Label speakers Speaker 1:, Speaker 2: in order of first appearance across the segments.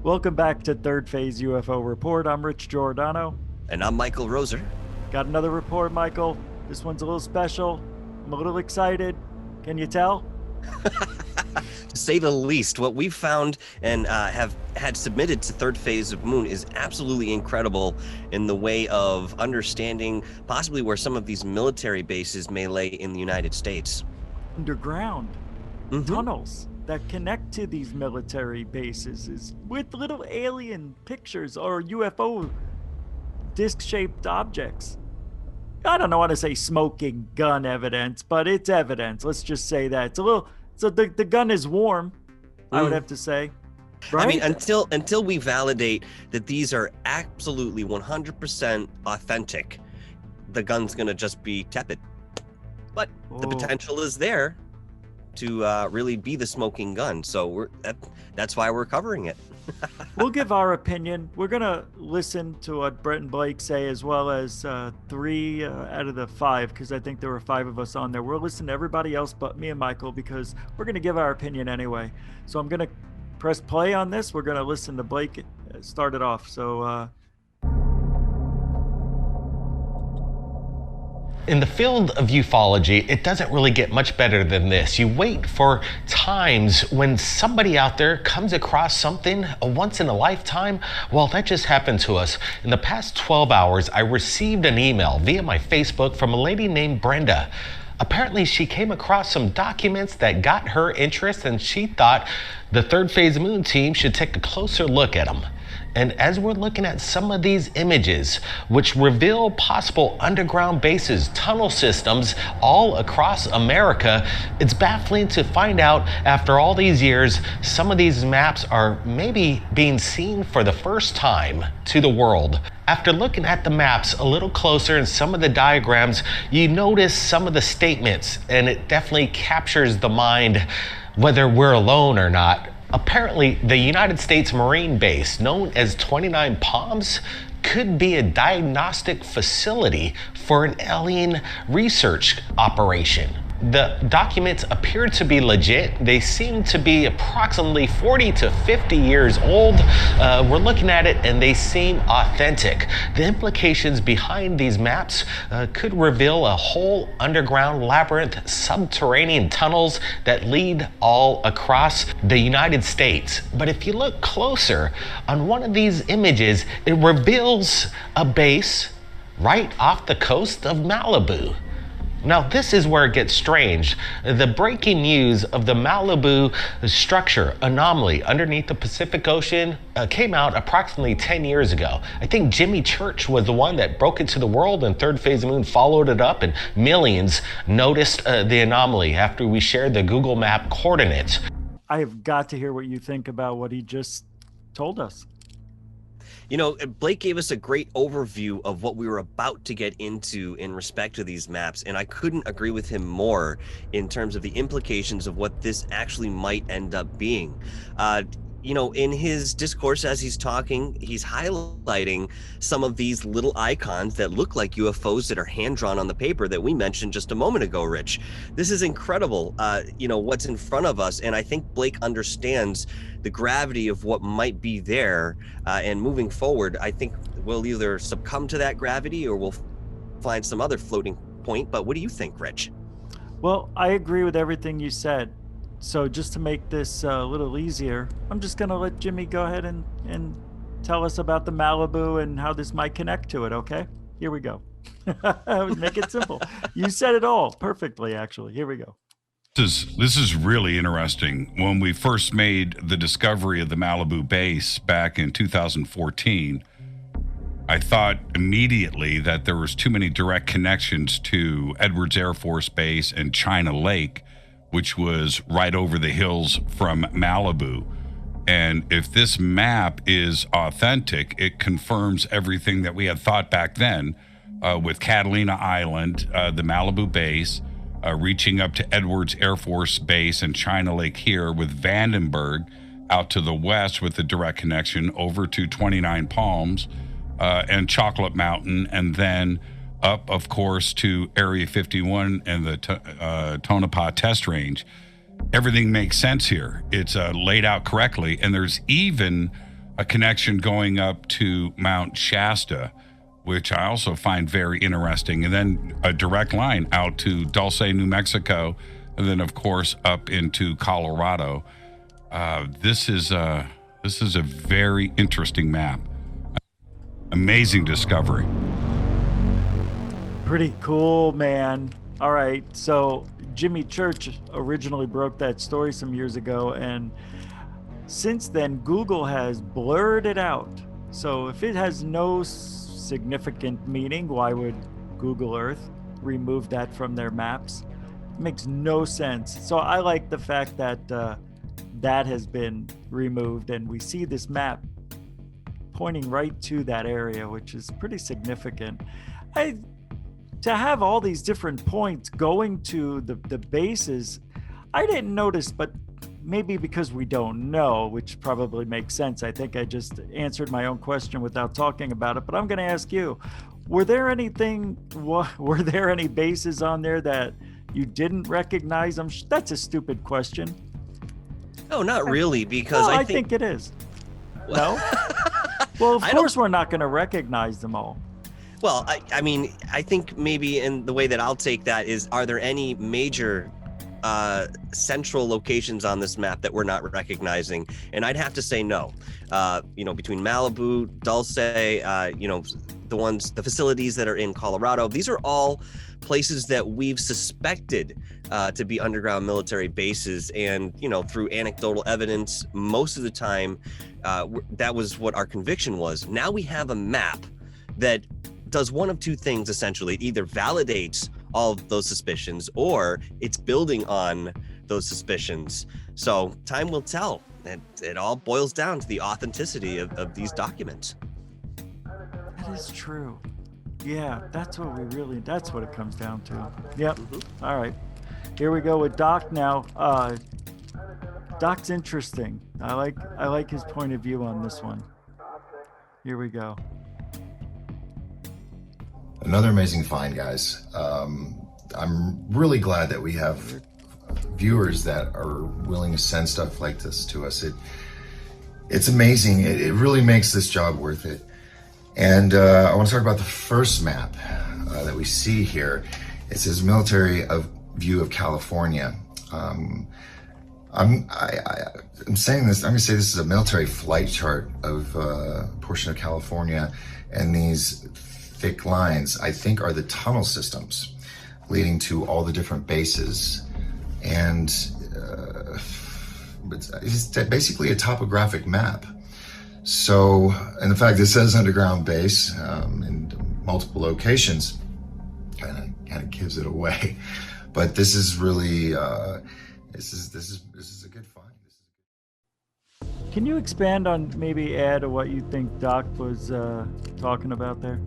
Speaker 1: Welcome back to Third Phase UFO Report. I'm Rich Giordano.
Speaker 2: And I'm Michael Roser.
Speaker 1: Got another report, Michael. This one's a little special. I'm a little excited. Can you tell?
Speaker 2: To say the least, what we've found and have had submitted to Third Phase of Moon is absolutely incredible in the way of understanding possibly where some of these military bases may lay in the United States.
Speaker 1: Underground tunnels that connect to these military bases is with little alien pictures or UFO disc-shaped objects. I don't want to say smoking gun evidence, but it's evidence. Let's just say that. It's a little, so the gun is warm, I would have to say. Right?
Speaker 2: I mean, until we validate that these are absolutely 100% authentic, the gun's going to just be tepid. But the potential is there to really be the smoking gun. So that's why we're covering it.
Speaker 1: We'll give our opinion. We're going to listen to what Brett and Blake say, as well as 3 out of the 5, because I think there were 5 of us on there. We'll listen to everybody else but me and Michael, because we're going to give our opinion anyway. So I'm going to press play on this. We're going to listen to Blake start it off. So
Speaker 3: in the field of ufology, it doesn't really get much better than this. You wait for times when somebody out there comes across something, a once in a lifetime. Well, that just happened to us. In the past 12 hours, I received an email via my Facebook from a lady named Brenda. Apparently, she came across some documents that got her interest, and she thought the Third Phase Moon team should take a closer look at them. And as we're looking at some of these images, which reveal possible underground bases, tunnel systems all across America, it's baffling to find out after all these years, some of these maps are maybe being seen for the first time to the world. After looking at the maps a little closer and some of the diagrams, you notice some of the statements, and it definitely captures the mind, whether we're alone or not. Apparently, the United States Marine base, known as 29 Palms, could be a diagnostic facility for an alien research operation. The documents appear to be legit. They seem to be approximately 40 to 50 years old. We're looking at it and they seem authentic. The implications behind these maps could reveal a whole underground labyrinth, subterranean tunnels that lead all across the United States. But if you look closer on one of these images, it reveals a base right off the coast of Malibu. Now, this is where it gets strange. The breaking news of the Malibu structure anomaly underneath the Pacific Ocean came out approximately 10 years ago. I think Jimmy Church was the one that broke it to the world, and Third Phase Moon followed it up, and millions noticed the anomaly after we shared the Google Map coordinates.
Speaker 1: I have got to hear what you think about what he just told us.
Speaker 2: You know, Blake gave us a great overview of what we were about to get into in respect to these maps, and I couldn't agree with him more in terms of the implications of what this actually might end up being. You know, in his discourse as he's talking, he's highlighting some of these little icons that look like UFOs that are hand-drawn on the paper that we mentioned just a moment ago, Rich. This is incredible, you know, what's in front of us, and I think Blake understands the gravity of what might be there, and moving forward, I think we'll either succumb to that gravity or we'll find some other floating point. But what do you think, Rich?
Speaker 1: Well, I agree with everything you said. So just to make this a little easier, I'm just going to let Jimmy go ahead and tell us about the Malibu and how this might connect to it, okay? Here we go. Make it simple. You said it all perfectly, actually. Here we go.
Speaker 4: This is really interesting. When we first made the discovery of the Malibu base back in 2014, I thought immediately that there was too many direct connections to Edwards Air Force Base and China Lake, which was right over the hills from Malibu. And if this map is authentic, it confirms everything that we had thought back then with Catalina Island, the Malibu base, reaching up to Edwards Air Force Base and China Lake here, with Vandenberg out to the west with the direct connection over to 29 Palms and Chocolate Mountain, and then up, of course, to Area 51 and the Tonopah test range. Everything makes sense here. It's laid out correctly, and there's even a connection going up to Mount Shasta, which I also find very interesting, and then a direct line out to Dulce, New Mexico, and then of course up into Colorado. This is a very interesting map. Amazing discovery.
Speaker 1: Pretty cool, man. All right, so Jimmy Church originally broke that story some years ago, and since then Google has blurred it out. So if it has no significant meaning, why would Google Earth remove that from their maps? It makes no sense. So I like the fact that that has been removed, and we see this map pointing right to that area, which is pretty significant. To have all these different points going to the bases, I didn't notice, but maybe because we don't know, which probably makes sense. I think I just answered my own question without talking about it, but I'm going to ask you, were there any bases on there that you didn't recognize? That's a stupid question.
Speaker 2: No, not really, because
Speaker 1: I think it is. No? Well, of course we're not going to recognize them all.
Speaker 2: Well, I mean, I think maybe in the way that I'll take that is, are there any major central locations on this map that we're not recognizing? And I'd have to say no. Between Malibu, Dulce, the facilities that are in Colorado, these are all places that we've suspected to be underground military bases. And, through anecdotal evidence, most of the time, that was what our conviction was. Now we have a map that does one of two things, essentially. It either validates all of those suspicions, or it's building on those suspicions. So time will tell. It all boils down to the authenticity of these documents.
Speaker 1: That is true. Yeah, that's what it comes down to. Yep. Mm-hmm. All right. Here we go with Doc now. Doc's interesting. I like his point of view on this one. Here we go.
Speaker 5: Another amazing find, guys. I'm really glad that we have viewers that are willing to send stuff like this to us. It's amazing. It really makes this job worth it. And I want to talk about the first map that we see here. It says military view of California. I'm saying this. I'm going to say this is a military flight chart of a portion of California, and these thick lines, I think, are the tunnel systems leading to all the different bases. And it's basically a topographic map. So, and the fact that it says underground base in multiple locations kind of gives it away. But this is really this is a good find.
Speaker 1: Can you expand on, maybe add to what you think Doc was talking about there?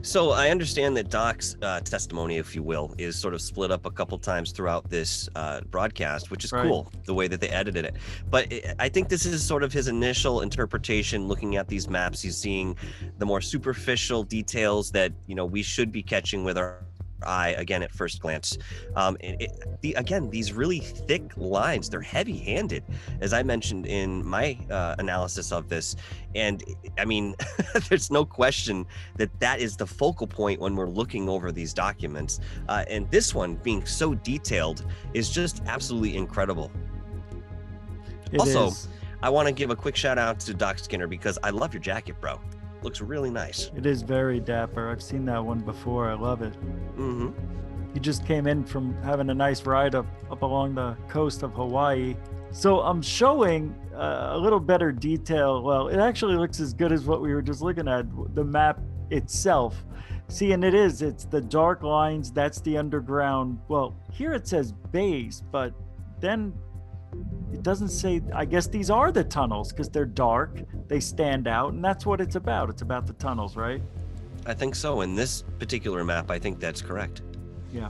Speaker 2: So I understand that Doc's testimony, if you will, is sort of split up a couple times throughout this broadcast, which is cool, the way that they edited it. But I think this is sort of his initial interpretation, looking at these maps. He's seeing the more superficial details that, we should be catching with our eye, again, at first glance. Again, these really thick lines, they're heavy-handed, as I mentioned in my analysis of this. And I mean, there's no question that is the focal point when we're looking over these documents. And this one, being so detailed, is just absolutely incredible.
Speaker 1: It
Speaker 2: also,
Speaker 1: is.
Speaker 2: I want to give a quick shout out to Doc Skinner, because I love your jacket, bro. Looks really nice.
Speaker 1: It is very dapper. I've seen that one before. I love it.
Speaker 2: Mm-hmm.
Speaker 1: He just came in from having a nice ride up along the coast of Hawaii. So I'm showing a little better detail. Well, it actually looks as good as what we were just looking at, the map itself. See, and it's the dark lines. That's the underground. Well, here it says base, but then it doesn't say. I guess these are the tunnels because they're dark. They stand out, and that's what it's about. It's about the tunnels, right?
Speaker 2: I think so. In this particular map, I think that's correct.
Speaker 1: Yeah.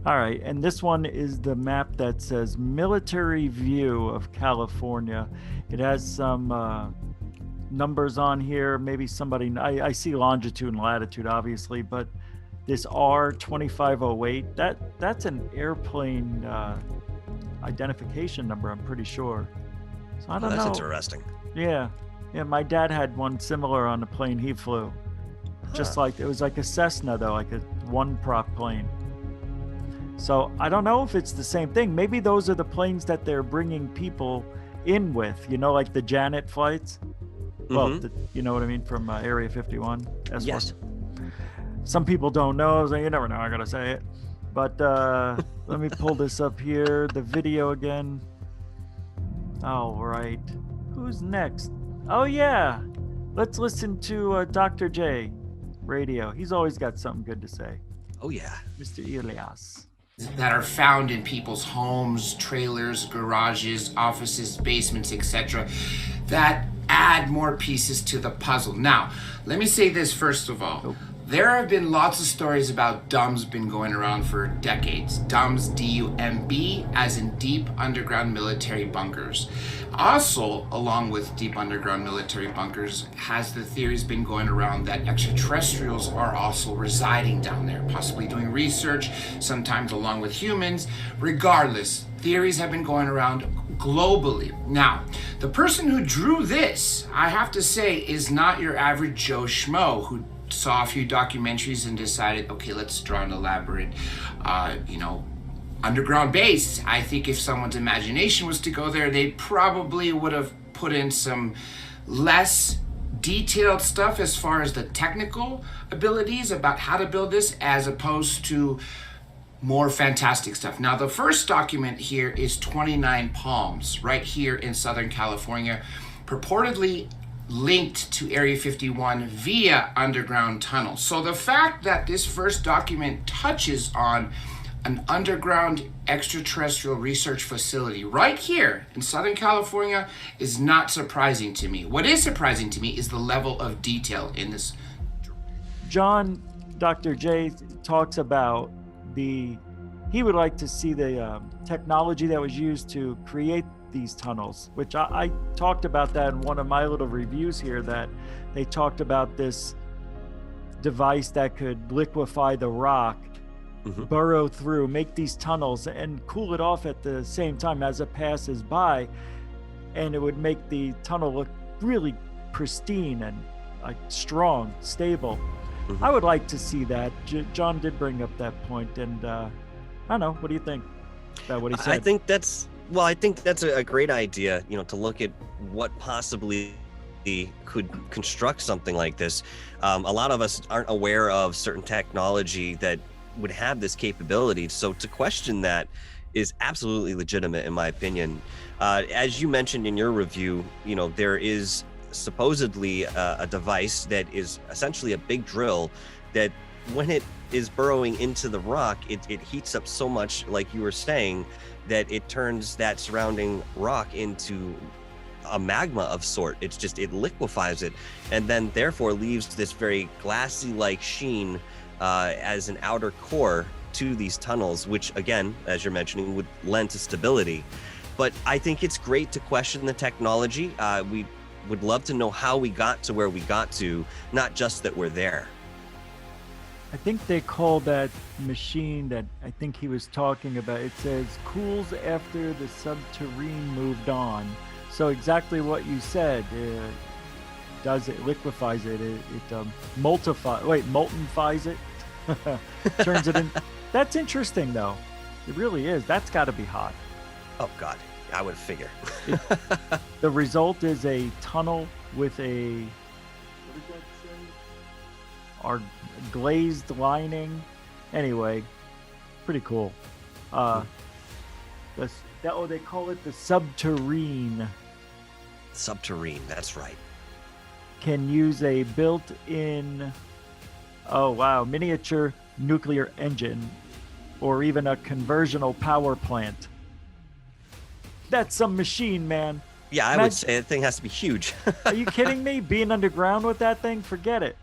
Speaker 1: All right. And this one is the map that says military view of California. It has some numbers on here. Maybe somebody, I see longitude and latitude, obviously, but this R2508, that's an airplane identification number, I'm pretty sure. So I don't know.
Speaker 2: That's interesting.
Speaker 1: Yeah. Yeah, my dad had one similar on the plane he flew. Just like, it was like a Cessna though, like a one prop plane. So I don't know if it's the same thing. Maybe those are the planes that they're bringing people in with, you know, like the Janet flights. Well, you know what I mean, from Area 51.
Speaker 2: Yes.
Speaker 1: Some people don't know, so you never know, I gotta say it. But let me pull this up here, the video again. All right, who's next? Oh yeah, let's listen to Dr. J radio. He's always got something good to say.
Speaker 2: Oh yeah.
Speaker 1: Mr. Elias.
Speaker 6: That are found in people's homes, trailers, garages, offices, basements, etc. that add more pieces to the puzzle. Now, let me say this first of all. There have been lots of stories about DUMBs been going around for decades. DUMBs, D-U-M-B, as in deep underground military bunkers. Also, along with deep underground military bunkers, has the theories been going around that extraterrestrials are also residing down there, possibly doing research, sometimes along with humans. Regardless, theories have been going around globally. Now, the person who drew this, I have to say, is not your average Joe Schmo who saw a few documentaries and decided, okay, let's draw an elaborate, underground base. I think if someone's imagination was to go there, they probably would have put in some less detailed stuff as far as the technical abilities about how to build this, as opposed to more fantastic stuff. Now, the first document here is 29 Palms, right here in Southern California, purportedly linked to Area 51 via underground tunnels. So the fact that this first document touches on an underground extraterrestrial research facility right here in Southern California is not surprising to me. What is surprising to me is the level of detail in this.
Speaker 1: John, Dr. J talks about he would like to see the technology that was used to create these tunnels, which I talked about that in one of my little reviews here, that they talked about this device that could liquefy the rock, burrow through, make these tunnels and cool it off at the same time as it passes by, and it would make the tunnel look really pristine and like strong, stable. I would like to see that. John did bring up that point, and I don't know, what do you think about what he said?
Speaker 2: I think that's a great idea, to look at what possibly could construct something like this. A lot of us aren't aware of certain technology that would have this capability, so to question that is absolutely legitimate in my opinion. As you mentioned in your review, there is supposedly a device that is essentially a big drill that, when it is burrowing into the rock, it heats up so much, like you were saying, that it turns that surrounding rock into a magma of sort. It liquefies it, and then therefore leaves this very glassy like sheen as an outer core to these tunnels, which again, as you're mentioning, would lend to stability. But I think it's great to question the technology. We would love to know how we got to where we got to, not just that we're there.
Speaker 1: I think they call that machine that I think he was talking about, it says cools after the Subterranean moved on. So exactly what you said, liquefies it, moltenfies it, turns it in. That's interesting though. It really is. That's got to be hot.
Speaker 2: Oh God, I would figure.
Speaker 1: The result is a tunnel with a, what does that say? Our glazed lining. Anyway, pretty cool. They call it the Subterranean.
Speaker 2: Subterranean, that's right.
Speaker 1: Can use a built-in, miniature nuclear engine, or even a conversional power plant. That's some machine, man.
Speaker 2: Yeah, I would say that thing has to be huge.
Speaker 1: Are you kidding me? Being underground with that thing? Forget it.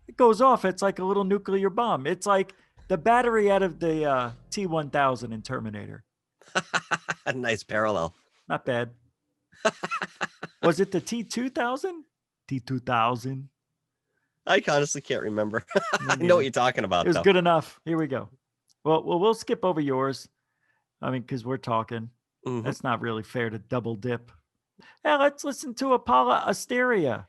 Speaker 1: It goes off. It's like a little nuclear bomb. It's like the battery out of the T-1000 in Terminator.
Speaker 2: A nice parallel.
Speaker 1: Not bad. Was it the T-2000? T-2000.
Speaker 2: I honestly can't remember. I know what you're talking about.
Speaker 1: It was good enough. Here we go. Well, we'll skip over yours. I mean, because we're talking. That's not really fair to double dip. Yeah, let's listen to Apollo Asteria.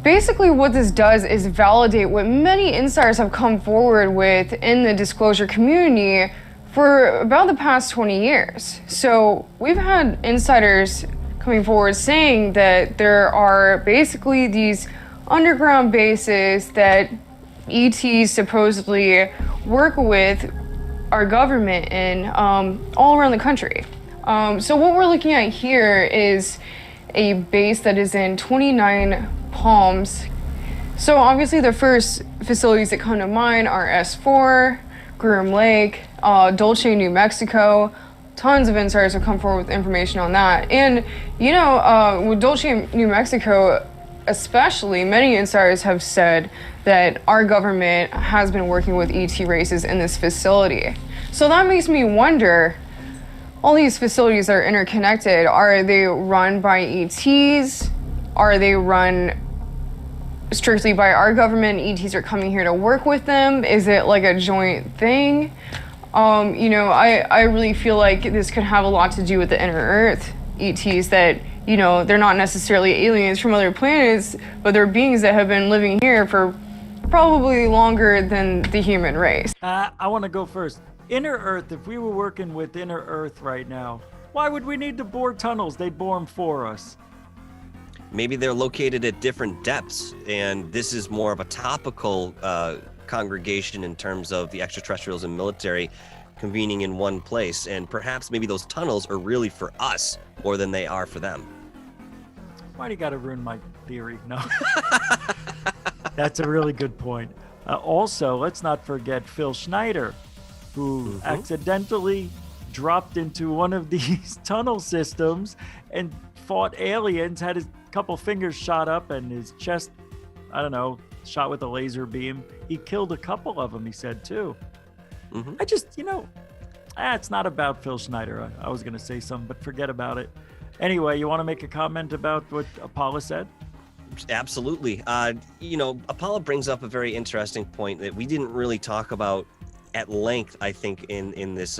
Speaker 7: Basically, what this does is validate what many insiders have come forward with in the disclosure community for about the past 20 years. So we've had insiders coming forward saying that there are basically these underground bases that ETs supposedly work with our government in all around the country. So what we're looking at here is a base that is in 29 Palms. So obviously the first facilities that come to mind are S4, Groom Lake, Dulce, New Mexico. Tons of insiders have come forward with information on that. And, you know, with Dulce, New Mexico, especially, many insiders have said that our government has been working with ET races in this facility. So that makes me wonder, all these facilities that are interconnected, are they run by ETs? Are they run strictly by our government? ETs are coming here to work with them? Is it like a joint thing? You know, I really feel like this could have a lot to do with the inner Earth ETs that, you know, they're not necessarily aliens from other planets, but they're beings that have been living here for probably longer than the human race.
Speaker 1: I want to go first. Inner Earth, if we were working with Inner Earth right now, why would we need to bore tunnels? They'd bore them for us.
Speaker 2: Maybe they're located at different depths, and this is more of a topical congregation in terms of the extraterrestrials and military convening in one place, and perhaps maybe those tunnels are really for us more than they are for them.
Speaker 1: Why do you gotta ruin my theory? No. That's a really good point. Also, let's not forget Phil Schneider, who accidentally dropped into one of these tunnel systems and fought aliens, had his couple fingers shot up and his chest, I don't know, shot with a laser beam. He killed a couple of them, he said, too. I just, you know, it's not about Phil Schneider. I was going to say something, but forget about it. Anyway, you want to make a comment about what Apollo said?
Speaker 2: Absolutely. You know, Apollo brings up a very interesting point that we didn't really talk about at length, I think, in this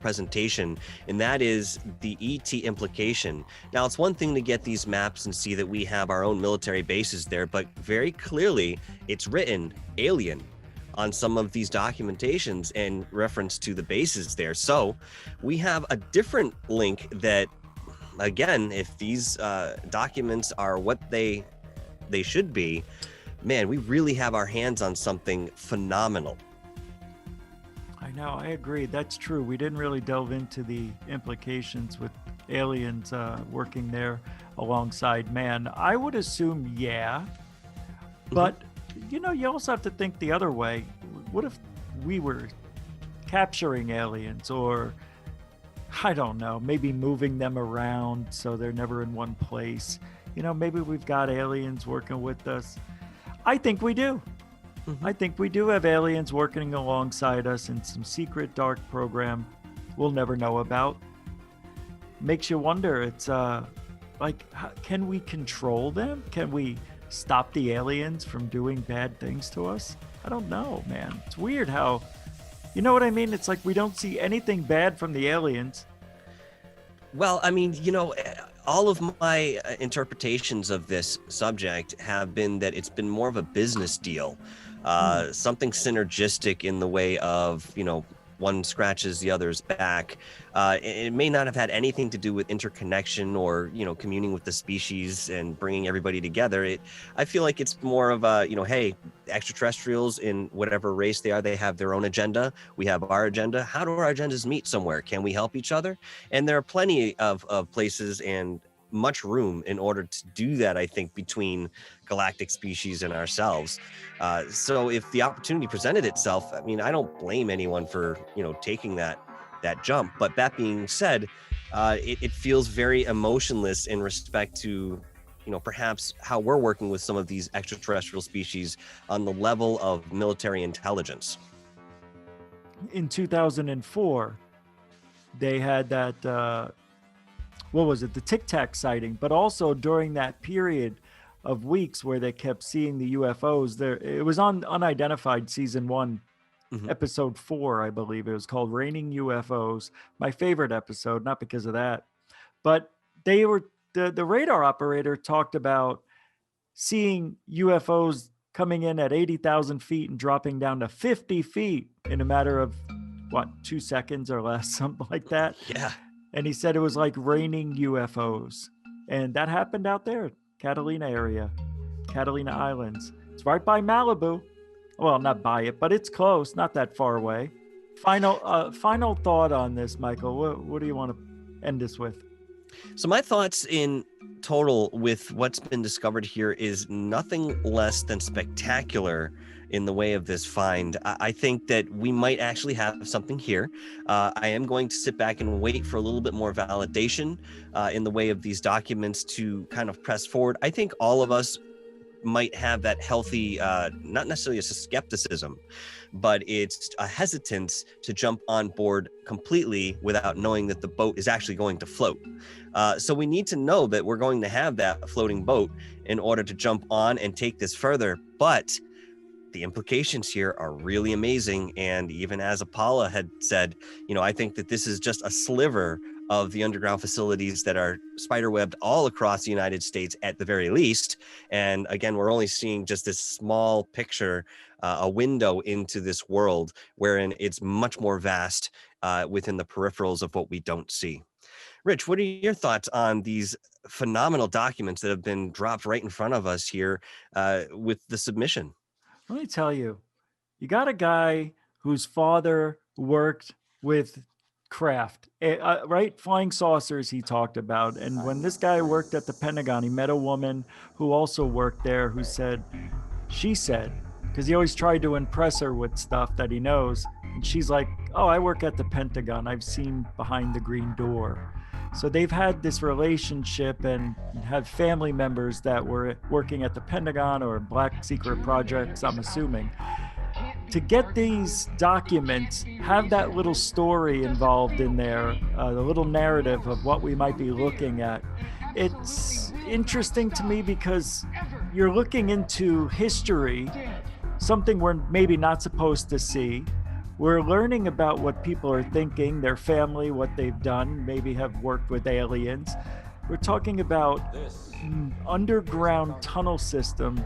Speaker 2: presentation, and that is the ET implication. Now, it's one thing to get these maps and see that we have our own military bases there, but very clearly it's written alien on some of these documentations in reference to the bases there. So we have a different link that, again, if these documents are what they should be, man, we really have our hands on something phenomenal.
Speaker 1: I know, I agree. That's true. We didn't really delve into the implications with aliens working there alongside man. I would assume, yeah. But, you know, you also have to think the other way. What if we were capturing aliens, or, I don't know, maybe moving them around so they're never in one place? You know, maybe we've got aliens working with us. I think we do. I think we do have aliens working alongside us in some secret dark program we'll never know about. Makes you wonder, it's like, can we control them? Can we stop the aliens from doing bad things to us? I don't know, man. It's weird how, you know what I mean? It's like we don't see anything bad from the aliens.
Speaker 2: Well, I mean, you know, all of my interpretations of this subject have been that it's been more of a business deal. Something synergistic in the way of, you know, one scratches the other's back. It may not have had anything to do with interconnection or, you know, communing with the species and bringing everybody together. I feel like it's more of a, you know, hey, extraterrestrials in whatever race they are, they have their own agenda. We have our agenda. How do our agendas meet somewhere? Can we help each other? And there are plenty of places and much room in order to do that, I think, between galactic species and ourselves. So if the opportunity presented itself, I mean, I don't blame anyone for, you know, taking that jump. But that being said, it feels very emotionless in respect to, you know, perhaps how we're working with some of these extraterrestrial species on the level of military intelligence.
Speaker 1: In 2004, they had that, what was it, the Tic Tac sighting, but also during that period of weeks where they kept seeing the UFOs there. It was on Unidentified season 1, episode 4, I believe. It was called Raining UFOs. My favorite episode, not because of that, but they were the radar operator talked about seeing UFOs coming in at 80,000 feet and dropping down to 50 feet in a matter of, 2 seconds or less, something like that.
Speaker 2: Yeah.
Speaker 1: And he said it was like raining UFOs. And that happened out there, Catalina area, Catalina Islands. It's right by Malibu. Well, not by it, but it's close, not that far away. Final thought on this, Michael. What do you want to end this with?
Speaker 2: So my thoughts in total with what's been discovered here is nothing less than spectacular in the way of this find. I think that we might actually have something here. I am going to sit back and wait for a little bit more validation in the way of these documents to kind of press forward. I think all of us might have that healthy, not necessarily a skepticism, but it's a hesitance to jump on board completely without knowing that the boat is actually going to float. So we need to know that we're going to have that floating boat in order to jump on and take this further. But the implications here are really amazing. And even as Apollo had said, I think that this is just a sliver of the underground facilities that are spiderwebbed all across the United States at the very least. And again, we're only seeing just this small picture, a window into this world wherein it's much more vast within the peripherals of what we don't see. Rich, what are your thoughts on these phenomenal documents that have been dropped right in front of us here with the submission?
Speaker 1: Let me tell you, you got a guy whose father worked with craft, right? Flying saucers he talked about. And when this guy worked at the Pentagon, he met a woman who also worked there who said, because he always tried to impress her with stuff that he knows. And she's like, oh, I work at the Pentagon. I've seen behind the green door. So they've had this relationship and had family members that were working at the Pentagon or Black Secret Projects, I'm assuming. To get these documents, have that little story involved in there, the little narrative of what we might be looking at. It's interesting to me because you're looking into history, something we're maybe not supposed to see. We're learning about what people are thinking, their family, what they've done, maybe have worked with aliens. We're talking about underground tunnel system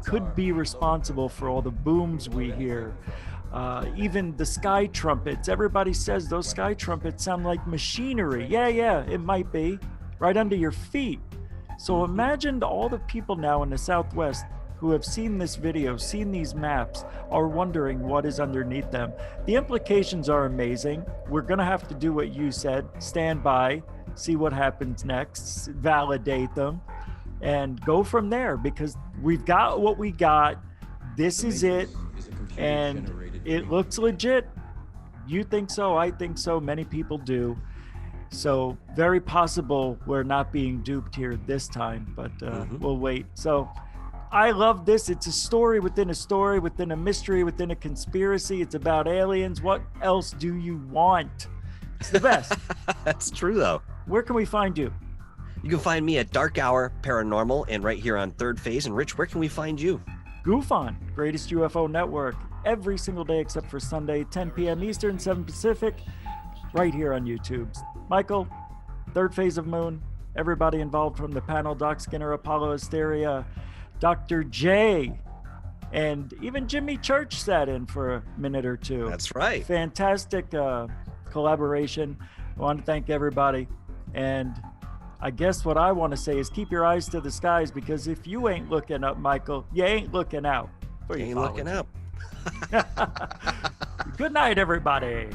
Speaker 1: could be responsible for all the booms we hear. Even the sky trumpets. Everybody says those sky trumpets sound like machinery. Yeah, it might be. Right under your feet. So imagine all the people now in the Southwest who have seen this video, seen these maps, are wondering what is underneath them. The implications are amazing. We're gonna have to do what you said, stand by, see what happens next, validate them, and go from there, because we've got what we got. This is it, and it looks legit. You think so, I think so, many people do. So very possible we're not being duped here this time, but we'll wait. So I love this. It's a story, within a mystery, within a conspiracy. It's about aliens. What else do you want? It's the best.
Speaker 2: That's true, though.
Speaker 1: Where can we find you?
Speaker 2: You can find me at Dark Hour Paranormal and right here on Third Phase. And Rich, where can we find you?
Speaker 1: GUFON, Greatest UFO Network, every single day except for Sunday, 10 p.m. Eastern, 7 Pacific, right here on YouTube. Michael, Third Phase of Moon, everybody involved from the panel, Doc Skinner, Apollo Asteria, Dr. J, and even Jimmy Church sat in for a minute or two.
Speaker 2: That's right.
Speaker 1: Fantastic collaboration. I want to thank everybody. And I guess what I want to say is keep your eyes to the skies, because if you ain't looking up, Michael, you ain't looking out.
Speaker 2: You ain't looking out.
Speaker 1: Good night, everybody.